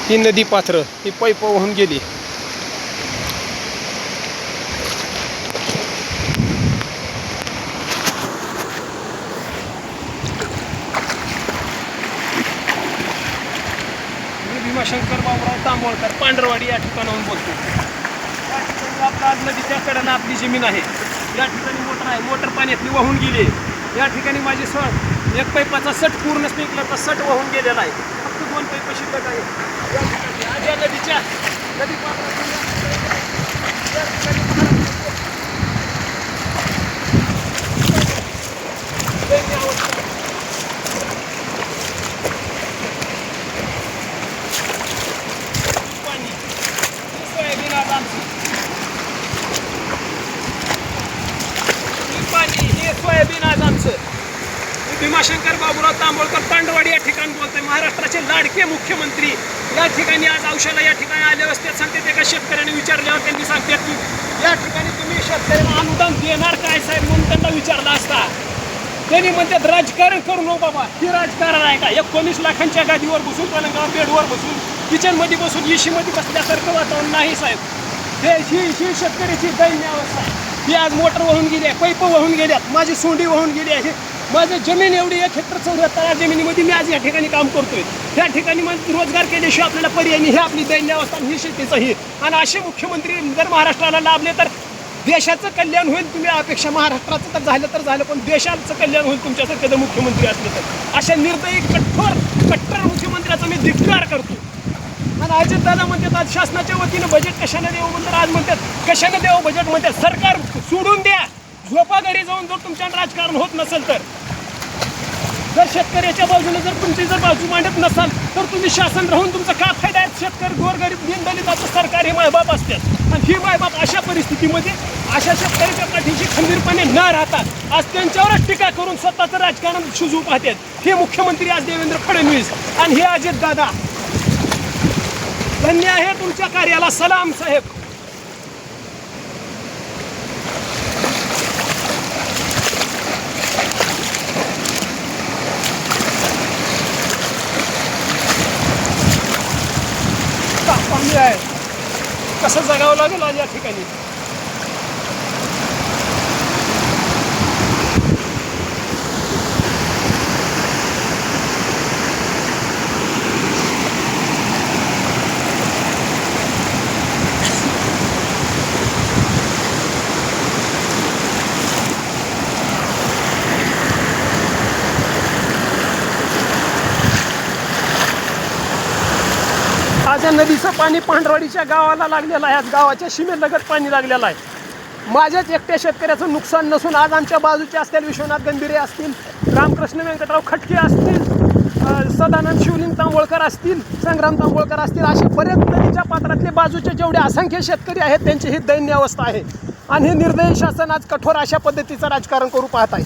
ही नदी पात्र ही पैप वाहून गेली. भीमाशंकर बाबूराव तांबोळकर पांढरवाडी या ठिकाणाहून बोलतो. या ठिकाणी आपला नदीच्या कडेला आपली जमीन आहे. या ठिकाणी मोटर आहे. मोटर पाण्यातली वाहून गेली. या ठिकाणी माझी एक पैपाचा सट पूर्ण स्प्रिंकलरचा सट वाहून गेलेला आहे. फक्त 2 पैप शिल्लक आहे. या ठिकाणी आज या नदीच्या नदी पाणी सोयाबीन आज आमची पाणी हे सोयाबीन आज आमचं. भीमाशंकर बाबूराव तांबोळकर पांढरवाडी या ठिकाणी बोलतोय. महाराष्ट्राचे लाडके मुख्यमंत्री या ठिकाणी आज औषधाला या ठिकाणी आले असते. सांगते एका शेतकऱ्याने विचारल्यावर त्यांनी सांगतात की या ठिकाणी तुम्ही शेतकऱ्यांना अनुदान देणार काय साहेब म्हणून त्यांना विचारला असता. त्यांनी म्हणतात राजकारण करू नको बाबा. ही राजकारण आहे का? 19 लाखांच्या गादीवर बसून पलंगावर बेडवर बसून किचनमध्ये बसून इशीमध्ये बसल्यासारखं वातावरण नाही साहेब. ही शेतकऱ्याची दैन्य अवस्था आहे. ही आज मोटर वाहून गेली आहे. पैप वाहून गेल्यात. माझी सोंडी वाहून गेली आहे. माझं जमीन एवढी 1 हेक्टर 74 जमिनीमध्ये मी आज या ठिकाणी काम करतोय. त्या ठिकाणी मग रोजगार केल्याशिवाय आपल्याला पर्याय नाही. हे आपली दैन्य अवस्था ही शेतीचं ही. आणि असे मुख्यमंत्री जर महाराष्ट्राला लाभले तर देशाचं कल्याण होईल. तुम्ही अपेक्षा महाराष्ट्राचं तर झालं पण देशाचं कल्याण होईल तुमच्यासारखे जर मुख्यमंत्री असले तर. अशा निर्दयी कट्टर मुख्यमंत्र्याचा मी धिक्कार करतो. आणि अजितदादा म्हणतात आज शासनाच्या वतीनं बजेट कशाने देऊ म्हणतात. आज म्हणतात कशाने देऊ बजेट म्हणतात. सरकार सोडून द्या. झोपा घरी जाऊन जर तुमच्या राजकारण होत नसेल तर. जर शेतकऱ्याच्या बाजूने जर तुमची जर बाजू मांडत नसाल तर तुम्ही शासन राहून तुमचा काय फायदा आहे. शेतकरी गोरगरीब दीनदलिताचं सरकार हे मायबाप असतात. आणि ही मायबाप अशा परिस्थितीमध्ये अशा शेतकऱ्याच्या पाठीशी खंबीरपणे न राहता आज त्यांच्यावरच टीका करून स्वतःचं राजकारण शिजू पाहतात. हे मुख्यमंत्री आज देवेंद्र फडणवीस आणि हे अजितदादा. धन्य आहे तुमच्या कार्याला. सलाम साहेब. पाणी आहे. कसं जगावं लागेल आज या ठिकाणी. आज या नदीचं पाणी पांढरवाडीच्या गावाला लागलेलं आहे. आज गावाच्या सीमेलगत पाणी लागलेलं आहे. माझ्याच एकट्या शेतकऱ्याचं नुकसान नसून आज आमच्या बाजूचे असतील विश्वनाथ गंभीरे असतील, रामकृष्ण व्यंकटराव खटके असतील, सदानंद शिवलिंग तांबोळकर असतील, संग्राम तांबोळकर असतील, असे बरेच नदीच्या पात्रातले बाजूचे जेवढे असंख्य शेतकरी आहेत त्यांची ही दैन्य अवस्था आहे. आणि हे निर्दयी शासन आज कठोर अशा पद्धतीचं राजकारण करू पाहत आहे.